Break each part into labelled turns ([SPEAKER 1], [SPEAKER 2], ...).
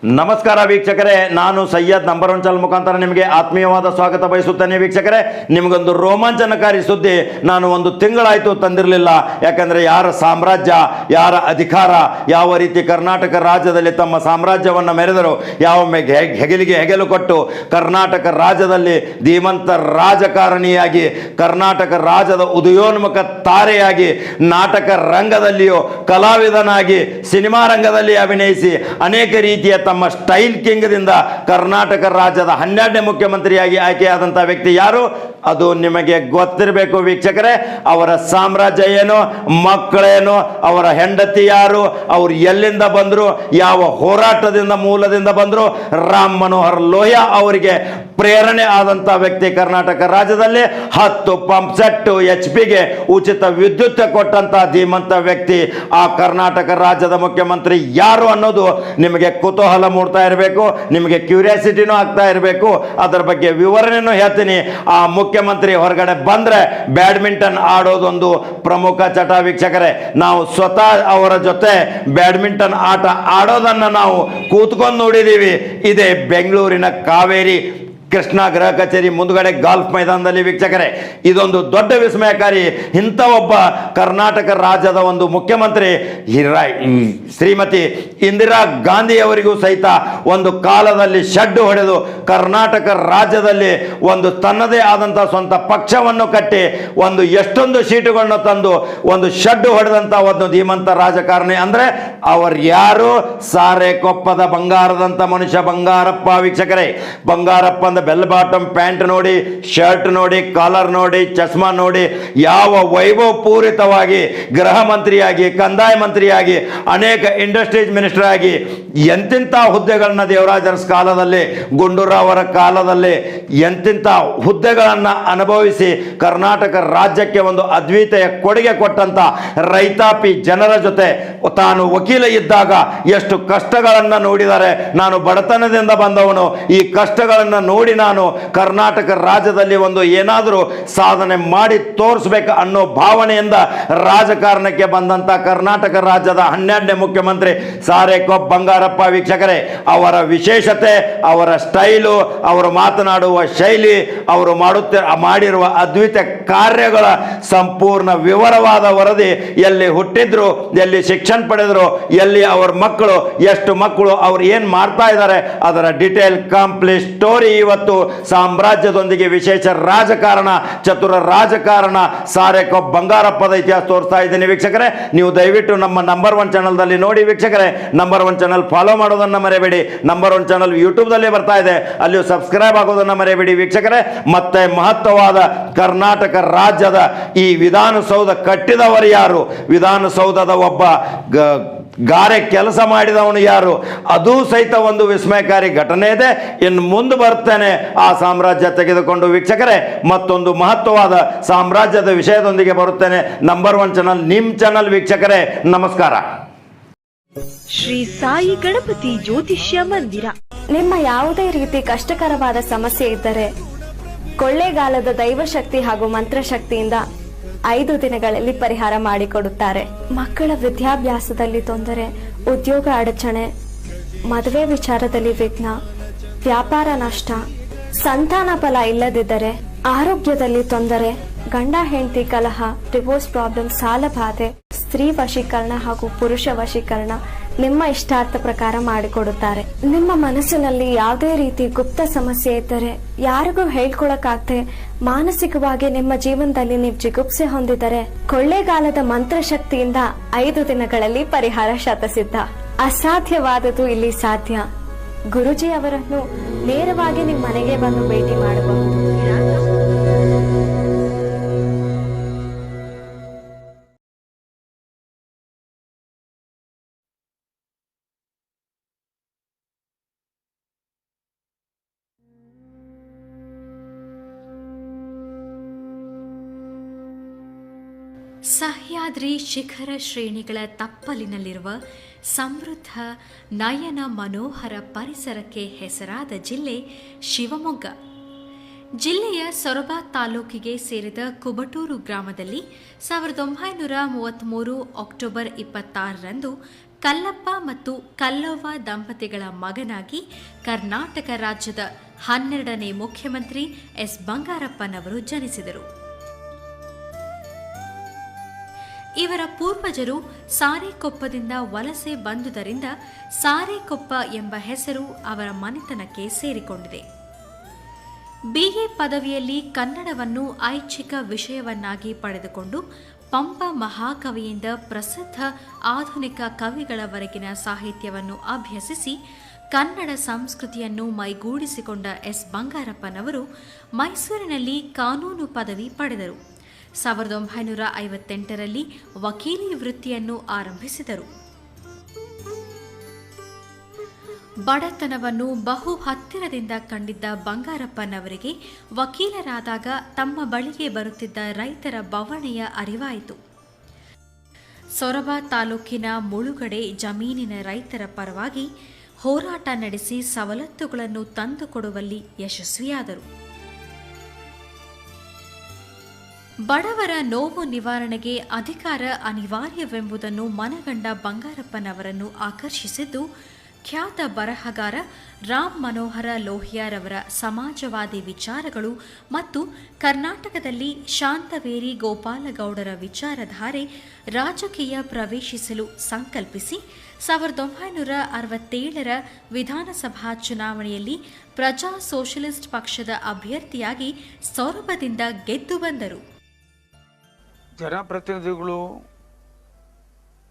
[SPEAKER 1] ನಮಸ್ಕಾರ ವೀಕ್ಷಕರೇ, ನಾನು ಸೈಯದ್ ನಂಬರ್ ಒನ್ ಚಾನಲ್ ಮುಖಾಂತರ ನಿಮಗೆ ಆತ್ಮೀಯವಾದ ಸ್ವಾಗತ ಬಯಸುತ್ತೇನೆ. ವೀಕ್ಷಕರೇ, ನಿಮಗೊಂದು ರೋಮಾಂಚನಕಾರಿ ಸುದ್ದಿ ನಾನು ಒಂದು ತಿಂಗಳಾಯಿತು ತಂದಿರಲಿಲ್ಲ. ಯಾಕಂದರೆ ಯಾರ ಸಾಮ್ರಾಜ್ಯ, ಯಾರ ಅಧಿಕಾರ, ಯಾವ ರೀತಿ ಕರ್ನಾಟಕ ರಾಜ್ಯದಲ್ಲಿ ತಮ್ಮ ಸಾಮ್ರಾಜ್ಯವನ್ನು ಮೆರೆದರು, ಯಾವ ಹೆಗಲಿಗೆ ಹೆಗಲು ಕೊಟ್ಟು ಕರ್ನಾಟಕ ರಾಜ್ಯದಲ್ಲಿ ಧೀಮಂತ ರಾಜಕಾರಣಿಯಾಗಿ, ಕರ್ನಾಟಕ ರಾಜ್ಯದ ಉದಯೋನ್ಮುಖ ತಾರೆಯಾಗಿ, ನಾಟಕ ರಂಗದಲ್ಲಿಯೂ ಕಲಾವಿದನಾಗಿ, ಸಿನಿಮಾ ರಂಗದಲ್ಲಿ ಅಭಿನಯಿಸಿ ಅನೇಕ ರೀತಿಯ ತಮ್ಮ ಸ್ಟೈಲ್ ಕಿಂಗ್ದಿಂದ ಕರ್ನಾಟಕ ರಾಜ್ಯದ 12ನೇ ಮುಖ್ಯಮಂತ್ರಿಯಾಗಿ ಆಯ್ಕೆಯಾದಂಥ ವ್ಯಕ್ತಿ ಯಾರು? ಅದು ನಿಮಗೆ ಗೊತ್ತಿರಬೇಕು ವೀಕ್ಷಕರೇ. ಅವರ ಸಾಮ್ರಾಜ್ಯ ಏನು, ಮಕ್ಕಳೇನು, ಅವರ ಹೆಂಡತಿ ಯಾರು, ಅವರು ಎಲ್ಲಿಂದ ಬಂದರು, ಯಾವ ಹೋರಾಟದಿಂದ ಮೂಲದಿಂದ ಬಂದರು, ರಾಮ್ ಮನೋಹರ್ ಲೋಹಿಯಾ ಅವರಿಗೆ ಪ್ರೇರಣೆ ಆದಂಥ ವ್ಯಕ್ತಿ. ಕರ್ನಾಟಕ ರಾಜ್ಯದಲ್ಲಿ 10 ಪಂಪ್ ಸೆಟ್ HP ಉಚಿತ ವಿದ್ಯುತ್ ಕೊಟ್ಟಂತ ಧೀಮಂತ ವ್ಯಕ್ತಿ. ಆ ಕರ್ನಾಟಕ ರಾಜ್ಯದ ಮುಖ್ಯಮಂತ್ರಿ ಯಾರು ಅನ್ನೋದು ನಿಮಗೆ ಕುತೂಹಲ ಮೂಡ್ತಾ ಇರಬೇಕು, ನಿಮಗೆ ಕ್ಯೂರಿಯಾಸಿಟಿನೂ ಆಗ್ತಾ ಇರಬೇಕು. ಅದರ ಬಗ್ಗೆ ವಿವರಣೆನೂ ಹೇಳ್ತೀನಿ. ಆ ಮುಖ್ಯಮಂತ್ರಿ ಹೊರಗಡೆ ಬಂದ್ರೆ ಬ್ಯಾಡ್ಮಿಂಟನ್ ಆಡೋದೊಂದು ಪ್ರಮುಖ ಚಟ ವೀಕ್ಷಕರೇ. ನಾವು ಸ್ವತಃ ಅವರ ಜೊತೆ ಬ್ಯಾಡ್ಮಿಂಟನ್ ಆಟ ಆಡೋದನ್ನು ನಾವು ಕೂತ್ಕೊಂಡು ನೋಡಿದ್ದೀವಿ. ಇದೇ ಬೆಂಗಳೂರಿನ ಕಾವೇರಿ ಕೃಷ್ಣ ಗೃಹ ಕಚೇರಿ ಮುಂದುಗಡೆ ಗಾಲ್ಫ್ ಮೈದಾನದಲ್ಲಿ ವೀಕ್ಷಕರೇ. ಇದೊಂದು ದೊಡ್ಡ ವಿಸ್ಮಯಕಾರಿ. ಇಂಥ ಒಬ್ಬ ಕರ್ನಾಟಕ ರಾಜ್ಯದ ಒಂದು ಮುಖ್ಯಮಂತ್ರಿ ಶ್ರೀಮತಿ ಇಂದಿರಾ ಗಾಂಧಿ ಅವರಿಗೂ ಸಹಿತ ಒಂದು ಕಾಲದಲ್ಲಿ ಶಡ್ಡು ಹೊಡೆದು ಕರ್ನಾಟಕ ರಾಜ್ಯದಲ್ಲಿ ಒಂದು ತನ್ನದೇ ಆದಂಥ ಸ್ವಂತ ಪಕ್ಷವನ್ನು ಕಟ್ಟಿ ಒಂದು ಎಷ್ಟೊಂದು ಸೀಟುಗಳನ್ನು ತಂದು ಒಂದು ಶಡ್ಡು ಹೊಡೆದಂಥ ಒಂದು ಧೀಮಂತ ರಾಜಕಾರಣಿ ಅಂದರೆ ಅವರು ಯಾರು? ಸಾರೆ ಕೊಪ್ಪದ ಬಂಗಾರದಂಥ ಮನುಷ್ಯ ಬಂಗಾರಪ್ಪ ವೀಕ್ಷಕರೇ. ಬಂಗಾರಪ್ಪ ಅಂದ್ರೆ ಬೆಲ್ ಬಾಟಮ್ ಪ್ಯಾಂಟ್ ನೋಡಿ, ಶರ್ಟ್ ನೋಡಿ, ಕಾಲರ್ ನೋಡಿ, ಚಸ್ಮಾ ನೋಡಿ, ಯಾವ ವೈಭವ ಪೂರಿತವಾಗಿ ಗೃಹ ಮಂತ್ರಿಯಾಗಿ, ಕಂದಾಯ ಮಂತ್ರಿಯಾಗಿ, ಅನೇಕ ಇಂಡಸ್ಟ್ರೀಸ್ ಮಿನಿಸ್ಟರ್ ಆಗಿ ಎಂತಿಂಥ ಹುದ್ದೆಗಳನ್ನ ದೇವರಾಜ ಅರಸ್ ಕಾಲದಲ್ಲಿ, ಗುಂಡೂರಾವ್ ಅವರ ಕಾಲದಲ್ಲಿ ಎಂತಿಂಥ ಹುದ್ದೆಗಳನ್ನು ಅನುಭವಿಸಿ ಕರ್ನಾಟಕ ರಾಜ್ಯಕ್ಕೆ ಒಂದು ಅದ್ವಿತೀಯ ಕೊಡುಗೆ ಕೊಟ್ಟಂತ ರೈತಾಪಿ ಜನರ ಜೊತೆ ತಾನು ವಕೀಲ ಇದ್ದಾಗ ಎಷ್ಟು ಕಷ್ಟಗಳನ್ನು ನೋಡಿದ್ದಾರೆ. ನಾನು ಬಡತನದಿಂದ ಬಂದವನು, ಈ ಕಷ್ಟಗಳನ್ನು ನೋಡಿ ನಾನು ಕರ್ನಾಟಕ ರಾಜ್ಯದಲ್ಲಿ ಒಂದು ಏನಾದರೂ ಸಾಧನೆ ಮಾಡಿ ತೋರಿಸಬೇಕು ಅನ್ನೋ ಭಾವನೆಯಿಂದ ರಾಜಕಾರಣಕ್ಕೆ ಬಂದಂತ ಕರ್ನಾಟಕ ರಾಜ್ಯದ 12ನೇ ಮುಖ್ಯಮಂತ್ರಿ ಸಾರೇಕೊಪ್ಪ ಬಂಗಾರಪ್ಪ ವೀಕ್ಷಕರೇ. ಅವರ ವಿಶೇಷತೆ, ಅವರ ಸ್ಟೈಲು, ಅವರು ಮಾತನಾಡುವ ಶೈಲಿ, ಅವರು ಮಾಡಿರುವ ಅದ್ವಿತೀಯ ಕಾರ್ಯಗಳ ಸಂಪೂರ್ಣ ವಿವರವಾದ ವರದಿ, ಎಲ್ಲಿ ಹುಟ್ಟಿದ್ರು, ಎಲ್ಲಿ ಶಿಕ್ಷಣ ಪಡೆದ್ರು, ಎಲ್ಲಿ ಅವರ ಮಕ್ಕಳು, ಎಷ್ಟು ಮಕ್ಕಳು, ಅವ್ರು ಏನು ಮಾಡ್ತಾ ಇದ್ದಾರೆ, ಅದರ ಡಿಟೇಲ್ ಕಂಪ್ಲೀಟ್ ಸ್ಟೋರಿ ಇವತ್ತು ಸಾಮ್ರಾಜ್ಯದೊಂದಿಗೆ ವಿಶೇಷ ರಾಜಕಾರಣ, ಚತುರ ರಾಜಕಾರಣ ಸಾರೇಕೊಪ್ಪ ಬಂಗಾರಪ್ಪದ ಇತಿಹಾಸ ತೋರಿಸ್ತಾ ಇದ್ದೀನಿ ವೀಕ್ಷಕರೇ. ನೀವು ದಯವಿಟ್ಟು ನಮ್ಮ ನಂಬರ್ ಒನ್ ಚಾನಲ್ದಲ್ಲಿ ನೋಡಿ ವೀಕ್ಷಕರೇ. ನಂಬರ್ ಒನ್ ಚಾನಲ್ ಫಾಲೋ ಮಾಡೋದನ್ನು ಮರೆಯಬೇಡಿ. ನಂಬರ್ ಒನ್ ಚಾನಲ್ ಯೂಟ್ಯೂಬ್ದಲ್ಲಿ ಬರ್ತಾ ಇದೆ, ಅಲ್ಲಿಯೂ ಸಬ್ಸ್ಕ್ರೈಬ್ ಆಗೋದನ್ನು ಮರೆಯಬೇಡಿ ವೀಕ್ಷಕರೇ. ಮತ್ತೆ ಮಹತ್ವವಾದ ಕರ್ನಾಟಕ ರಾಜ್ಯದ ಈ ವಿಧಾನಸೌಧ ಕಟ್ಟಿದವರು ಯಾರು, ವಿಧಾನಸೌಧದ ಒಬ್ಬ ಗಾರೆ ಕೆಲಸ ಮಾಡಿದವನು ಯಾರು, ಅದು ಸಹಿತ ಒಂದು ವಿಸ್ಮಯಕಾರಿ ಘಟನೆ ಇದೆ. ಇನ್ನು ಮುಂದೆ ಬರ್ತೇನೆ ಆ ಸಾಮ್ರಾಜ್ಯ ತೆಗೆದುಕೊಂಡು ವೀಕ್ಷಕರೇ. ಮತ್ತೊಂದು ಮಹತ್ವವಾದ ಸಾಮ್ರಾಜ್ಯದ ವಿಷಯದೊಂದಿಗೆ ಬರುತ್ತೇನೆ. ನಂಬರ್ ಒನ್ ಚಾನಲ್ ನಿಮ್ಮ ಚಾನಲ್ ವೀಕ್ಷಕರೇ. ನಮಸ್ಕಾರ.
[SPEAKER 2] ಶ್ರೀ ಸಾಯಿ ಗಣಪತಿ ಜ್ಯೋತಿಷ್ಯ ಮಂದಿರ.
[SPEAKER 3] ನಿಮ್ಮ ಯಾವುದೇ ರೀತಿ ಕಷ್ಟಕರವಾದ ಸಮಸ್ಯೆ ಇದ್ದರೆ ಕೊಳ್ಳೇಗಾಲದ ದೈವಶಕ್ತಿ ಹಾಗೂ ಮಂತ್ರಶಕ್ತಿಯಿಂದ 5 ದಿನಗಳಲ್ಲಿ ಪರಿಹಾರ ಮಾಡಿಕೊಡುತ್ತಾರೆ. ಮಕ್ಕಳ ವಿದ್ಯಾಭ್ಯಾಸದಲ್ಲಿ ತೊಂದರೆ, ಉದ್ಯೋಗ ಅಡಚಣೆ, ಮದುವೆ ವಿಚಾರದಲ್ಲಿ ವಿಘ್ನ, ವ್ಯಾಪಾರ ನಷ್ಟ, ಸಂತಾನ ಫಲ ಇಲ್ಲದಿದ್ದರೆ, ಆರೋಗ್ಯದಲ್ಲಿ ತೊಂದರೆ, ಗಂಡ ಹೆಂಡತಿ ಕಲಹ, ಡಿವೋರ್ಸ್ ಪ್ರಾಬ್ಲಮ್, ಸಾಲ ಬಾಧೆ, ಸ್ತ್ರೀ ವಶೀಕರಣ ಹಾಗೂ ಪುರುಷ ವಶೀಕರಣ ನಿಮ್ಮ ಇಷ್ಟಾರ್ಥ ಪ್ರಕಾರ ಮಾಡಿಕೊಡುತ್ತಾರೆ. ನಿಮ್ಮ ಮನಸ್ಸಿನಲ್ಲಿ ಯಾವುದೇ ರೀತಿ ಗುಪ್ತ ಸಮಸ್ಯೆ ಇದ್ದರೆ, ಯಾರಿಗೂ ಹೇಳ್ಕೊಳಕಾಗದೆ ಮಾನಸಿಕವಾಗಿ ನಿಮ್ಮ ಜೀವನದಲ್ಲಿ ನೀವು ಜಿಗುಪ್ಸೆ ಹೊಂದಿದರೆ, ಕೊಳ್ಳೇಗಾಲದ ಮಂತ್ರಶಕ್ತಿಯಿಂದ 5 ದಿನಗಳಲ್ಲಿ ಪರಿಹಾರ ಶತಸಿದ್ಧ. ಅಸಾಧ್ಯವಾದದ್ದು ಇಲ್ಲಿ ಸಾಧ್ಯ. ಗುರುಜಿ ಅವರನ್ನು ನೇರವಾಗಿ ನಿಮ್ಮ ಮನೆಗೆ ಬಂದು ಭೇಟಿ ಮಾಡಬಹುದು.
[SPEAKER 4] ಸಹ್ಯಾದ್ರಿ ಶಿಖರ ಶ್ರೇಣಿಗಳ ತಪ್ಪಲಿನಲ್ಲಿರುವ ಸಮೃದ್ಧ ನಯನ ಮನೋಹರ ಪರಿಸರಕ್ಕೆ ಹೆಸರಾದ ಜಿಲ್ಲೆ ಶಿವಮೊಗ್ಗ. ಜಿಲ್ಲೆಯ ಸೊರಬ ತಾಲೂಕಿಗೆ ಸೇರಿದ ಕುಬಟೂರು ಗ್ರಾಮದಲ್ಲಿ 1933 ಅಕ್ಟೋಬರ್ 26ರಂದು ಕಲ್ಲಪ್ಪ ಮತ್ತು ಕಲ್ಲವ್ವ ದಂಪತಿಗಳ ಮಗನಾಗಿ ಕರ್ನಾಟಕ ರಾಜ್ಯದ 12ನೇ ಮುಖ್ಯಮಂತ್ರಿ ಎಸ್ ಬಂಗಾರಪ್ಪನವರು ಜನಿಸಿದರು. ಇವರ ಪೂರ್ವಜರು ಸಾರೇಕೊಪ್ಪದಿಂದ ವಲಸೆ ಬಂದುದರಿಂದ ಸಾರೇಕೊಪ್ಪ ಎಂಬ ಹೆಸರು ಅವರ ಮನೆತನಕ್ಕೆ ಸೇರಿಕೊಂಡಿದೆ. ಬಿಎ ಪದವಿಯಲ್ಲಿ ಕನ್ನಡವನ್ನು ಐಚ್ಛಿಕ ವಿಷಯವನ್ನಾಗಿ ಪಡೆದುಕೊಂಡು ಪಂಪ ಮಹಾಕವಿಯಿಂದ ಪ್ರಸಿದ್ಧ ಆಧುನಿಕ ಕವಿಗಳವರೆಗಿನ ಸಾಹಿತ್ಯವನ್ನು ಅಭ್ಯಸಿಸಿ ಕನ್ನಡ ಸಂಸ್ಕೃತಿಯನ್ನು ಮೈಗೂಡಿಸಿಕೊಂಡ ಎಸ್ ಬಂಗಾರಪ್ಪನವರು ಮೈಸೂರಿನಲ್ಲಿ ಕಾನೂನು ಪದವಿ ಪಡೆದರು. 1958ರಲ್ಲಿ ವಕೀಲಿ ವೃತ್ತಿಯನ್ನು ಆರಂಭಿಸಿದರು. ಬಡತನವನ್ನು ಬಹು ಹತ್ತಿರದಿಂದ ಕಂಡಿದ್ದ ಬಂಗಾರಪ್ಪನವರಿಗೆ ವಕೀಲರಾದಾಗ ತಮ್ಮ ಬಳಿಗೆ ಬರುತ್ತಿದ್ದ ರೈತರ ಬವಣೆಯ ಅರಿವಾಯಿತು. ಸೊರಬ ತಾಲೂಕಿನ ಮುಳುಗಡೆ ಜಮೀನಿನ ರೈತರ ಪರವಾಗಿ ಹೋರಾಟ ನಡೆಸಿ ಸವಲತ್ತುಗಳನ್ನು ತಂದುಕೊಡುವಲ್ಲಿ ಯಶಸ್ವಿಯಾದರು. ಬಡವರ ನೋವು ನಿವಾರಣೆಗೆ ಅಧಿಕಾರ ಅನಿವಾರ್ಯವೆಂಬುದನ್ನು ಮನಗಂಡ ಬಂಗಾರಪ್ಪನವರನ್ನು ಆಕರ್ಷಿಸಿದ್ದು ಖ್ಯಾತ ಬರಹಗಾರ ರಾಮ್ ಮನೋಹರ ಲೋಹಿಯಾರವರ ಸಮಾಜವಾದಿ ವಿಚಾರಗಳು ಮತ್ತು ಕರ್ನಾಟಕದಲ್ಲಿ ಶಾಂತವೇರಿ ಗೋಪಾಲಗೌಡರ ವಿಚಾರಧಾರೆ ರಾಜಕೀಯ ಪ್ರವೇಶಿಸಲು ಸಂಕಲ್ಪಿಸಿ 1967ರ ವಿಧಾನಸಭಾ ಚುನಾವಣೆಯಲ್ಲಿ ಪ್ರಜಾ ಸೋಷಲಿಸ್ಟ್ ಪಕ್ಷದ ಅಭ್ಯರ್ಥಿಯಾಗಿ ಸೊರಬದಿಂದ ಗೆದ್ದು ಬಂದರು.
[SPEAKER 5] ಜನಪ್ರತಿನಿಧಿಗಳು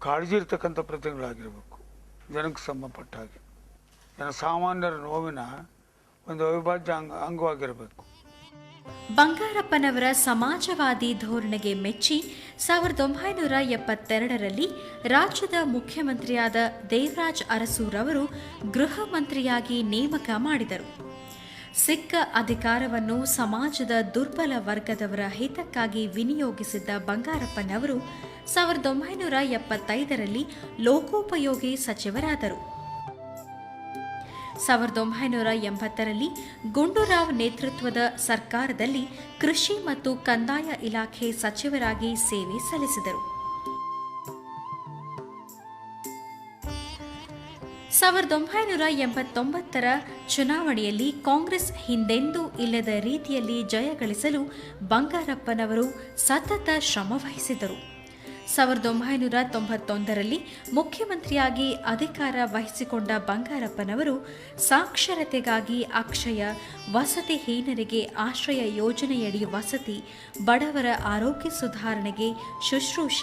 [SPEAKER 5] ಕಾಳಜಿ ಇರ್ತಕ್ಕಂಥ ಪ್ರತಿನಿಧಿಗಳಾಗಿರಬೇಕು. ಜನಕ್ಕೆ ಸಂಬಂಧಪಟ್ಟ ಹಾಗೆ ಜನಸಾಮಾನ್ಯರ ನೋವಿನ ಒಂದು ಅವಿಭಾಜ್ಯ ಅಂಗವಾಗಿರಬೇಕು.
[SPEAKER 4] ಬಂಗಾರಪ್ಪನವರ ಸಮಾಜವಾದಿ ಧೋರಣೆಗೆ ಮೆಚ್ಚಿ 1972ರಲ್ಲಿ ರಾಜ್ಯದ ಮುಖ್ಯಮಂತ್ರಿಯಾದ ದೇವರಾಜ್ ಅರಸೂರವರು ಗೃಹ ಮಂತ್ರಿಯಾಗಿ ನೇಮಕ ಮಾಡಿದರು. ಸಿಕ್ಕ ಅಧಿಕಾರವನ್ನು ಸಮಾಜದ ದುರ್ಬಲ ವರ್ಗದವರ ಹಿತಕ್ಕಾಗಿ ವಿನಿಯೋಗಿಸಿದ್ದ ಬಂಗಾರಪ್ಪನವರು 1975ರಲ್ಲಿ ಲೋಕೋಪಯೋಗಿ ಸಚಿವರಾದರು. 1980ರಲ್ಲಿ ಗುಂಡೂರಾವ್ ನೇತೃತ್ವದ ಸರ್ಕಾರದಲ್ಲಿ ಕೃಷಿ ಮತ್ತು ಕಂದಾಯ ಇಲಾಖೆ ಸಚಿವರಾಗಿ ಸೇವೆ ಸಲ್ಲಿಸಿದರು. 1989ರ ಚುನಾವಣೆಯಲ್ಲಿ ಕಾಂಗ್ರೆಸ್ ಹಿಂದೆಂದೂ ಇಲ್ಲದ ರೀತಿಯಲ್ಲಿ ಜಯಗಳಿಸಲು ಬಂಗಾರಪ್ಪನವರು ಸತತ ಶ್ರಮವಹಿಸಿದರು. 1991ರಲ್ಲಿ ಮುಖ್ಯಮಂತ್ರಿಯಾಗಿ ಅಧಿಕಾರ ವಹಿಸಿಕೊಂಡ ಬಂಗಾರಪ್ಪನವರು ಸಾಕ್ಷರತೆಗಾಗಿ ಅಕ್ಷಯ, ವಸತಿಹೀನರಿಗೆ ಆಶ್ರಯ ಯೋಜನೆಯಡಿ ವಸತಿ, ಬಡವರ ಆರೋಗ್ಯ ಸುಧಾರಣೆಗೆ ಶುಶ್ರೂಷ,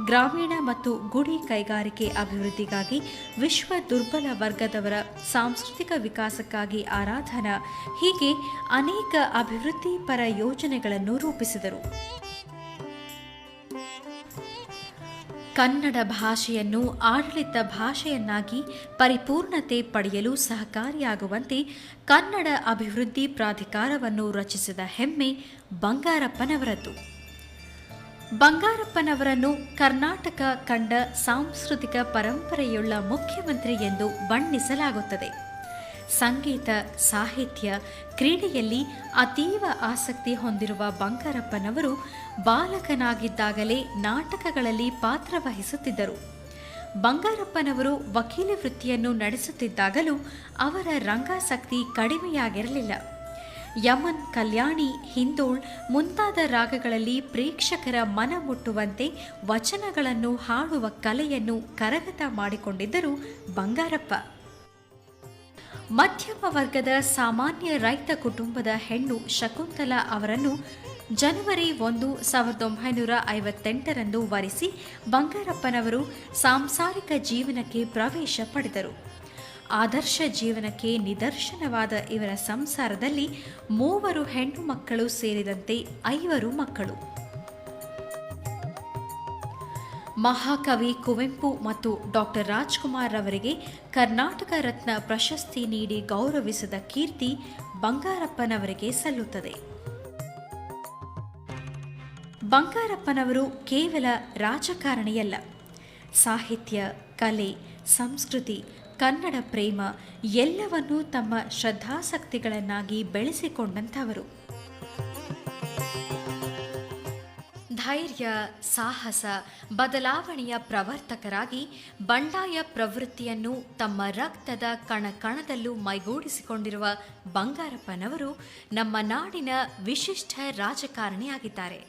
[SPEAKER 4] ಗ್ರಾಮೀಣ ಮತ್ತು ಗುಡಿ ಕೈಗಾರಿಕೆ ಅಭಿವೃದ್ಧಿಗಾಗಿ ವಿಶ್ವ ದುರ್ಬಲ ವರ್ಗದವರ ಸಾಂಸ್ಕೃತಿಕ ವಿಕಾಸಕ್ಕಾಗಿ ಆರಾಧನಾ ಹೀಗೆ ಅನೇಕ ಅಭಿವೃದ್ಧಿ ಪರ ಯೋಜನೆಗಳನ್ನು ರೂಪಿಸಿದರು. ಕನ್ನಡ ಭಾಷೆಯನ್ನು ಆಡಳಿತ ಭಾಷೆಯನ್ನಾಗಿ ಪರಿಪೂರ್ಣತೆ ಪಡೆಯಲು ಸಹಕಾರಿಯಾಗುವಂತೆ ಕನ್ನಡ ಅಭಿವೃದ್ಧಿ ಪ್ರಾಧಿಕಾರವನ್ನು ರಚಿಸಿದ ಹೆಮ್ಮೆ ಬಂಗಾರಪ್ಪನವರದ್ದು. ಬಂಗಾರಪ್ಪನವರನ್ನು ಕರ್ನಾಟಕ ಕಂಡ ಸಾಂಸ್ಕೃತಿಕ ಪರಂಪರೆಯುಳ್ಳ ಮುಖ್ಯಮಂತ್ರಿ ಎಂದು ಬಣ್ಣಿಸಲಾಗುತ್ತದೆ. ಸಂಗೀತ, ಸಾಹಿತ್ಯ, ಕ್ರೀಡೆಯಲ್ಲಿ ಅತೀವ ಆಸಕ್ತಿ ಹೊಂದಿರುವ ಬಂಗಾರಪ್ಪನವರು ಬಾಲಕನಾಗಿದ್ದಾಗಲೇ ನಾಟಕಗಳಲ್ಲಿ ಪಾತ್ರವಹಿಸುತ್ತಿದ್ದರು. ಬಂಗಾರಪ್ಪನವರು ವಕೀಲಿ ವೃತ್ತಿಯನ್ನು ನಡೆಸುತ್ತಿದ್ದಾಗಲೂ ಅವರ ರಂಗಾಸಕ್ತಿ ಕಡಿಮೆಯಾಗಿರಲಿಲ್ಲ. ಯಮನ್, ಕಲ್ಯಾಣಿ, ಹಿಂದೋಳ್ ಮುಂತಾದ ರಾಗಗಳಲ್ಲಿ ಪ್ರೇಕ್ಷಕರ ಮನ ಮುಟ್ಟುವಂತೆ ವಚನಗಳನ್ನು ಹಾಡುವ ಕಲೆಯನ್ನು ಕರಗತ ಮಾಡಿಕೊಂಡಿದ್ದರು ಬಂಗಾರಪ್ಪ. ಮಧ್ಯಮ ವರ್ಗದ ಸಾಮಾನ್ಯ ರೈತ ಕುಟುಂಬದ ಹೆಣ್ಣು ಶಕುಂತಲಾ ಅವರನ್ನು ಜನವರಿ 1, 1958ರಂದು ವರಿಸಿ ಬಂಗಾರಪ್ಪನವರು ಸಾಂಸಾರಿಕ ಜೀವನಕ್ಕೆ ಪ್ರವೇಶ ಪಡೆದರು. ಆದರ್ಶ ಜೀವನಕ್ಕೆ ನಿದರ್ಶನವಾದ ಇವರ ಸಂಸಾರದಲ್ಲಿ 3 ಹೆಣ್ಣು ಮಕ್ಕಳು ಸೇರಿದಂತೆ 5 ಮಕ್ಕಳು. ಮಹಾಕವಿ ಕುವೆಂಪು ಮತ್ತು ಡಾಕ್ಟರ್ ರಾಜ್ಕುಮಾರ್ ಅವರಿಗೆ ಕರ್ನಾಟಕ ರತ್ನ ಪ್ರಶಸ್ತಿ ನೀಡಿ ಗೌರವಿಸಿದ ಕೀರ್ತಿ ಬಂಗಾರಪ್ಪನವರಿಗೆ ಸಲ್ಲುತ್ತದೆ. ಬಂಗಾರಪ್ಪನವರು ಕೇವಲ ರಾಜಕಾರಣಿಯಲ್ಲ, ಸಾಹಿತ್ಯ, ಕಲೆ, ಸಂಸ್ಕೃತಿ, ಕನ್ನಡ ಪ್ರೇಮ ಎಲ್ಲವನ್ನೂ ತಮ್ಮ ಶ್ರದ್ಧಾಸಕ್ತಿಗಳನ್ನಾಗಿ ಬೆಳೆಸಿಕೊಂಡಂಥವರು. ಧೈರ್ಯ, ಸಾಹಸ, ಬದಲಾವಣೆಯ ಪ್ರವರ್ತಕರಾಗಿ ಬಂಡಾಯ ಪ್ರವೃತ್ತಿಯನ್ನು ತಮ್ಮ ರಕ್ತದ ಕಣಕಣದಲ್ಲೂ ಮೈಗೂಡಿಸಿಕೊಂಡಿರುವ ಬಂಗಾರಪ್ಪನವರು ನಮ್ಮ ನಾಡಿನ ವಿಶಿಷ್ಟ ರಾಜಕಾರಣಿಯಾಗಿದ್ದಾರೆ.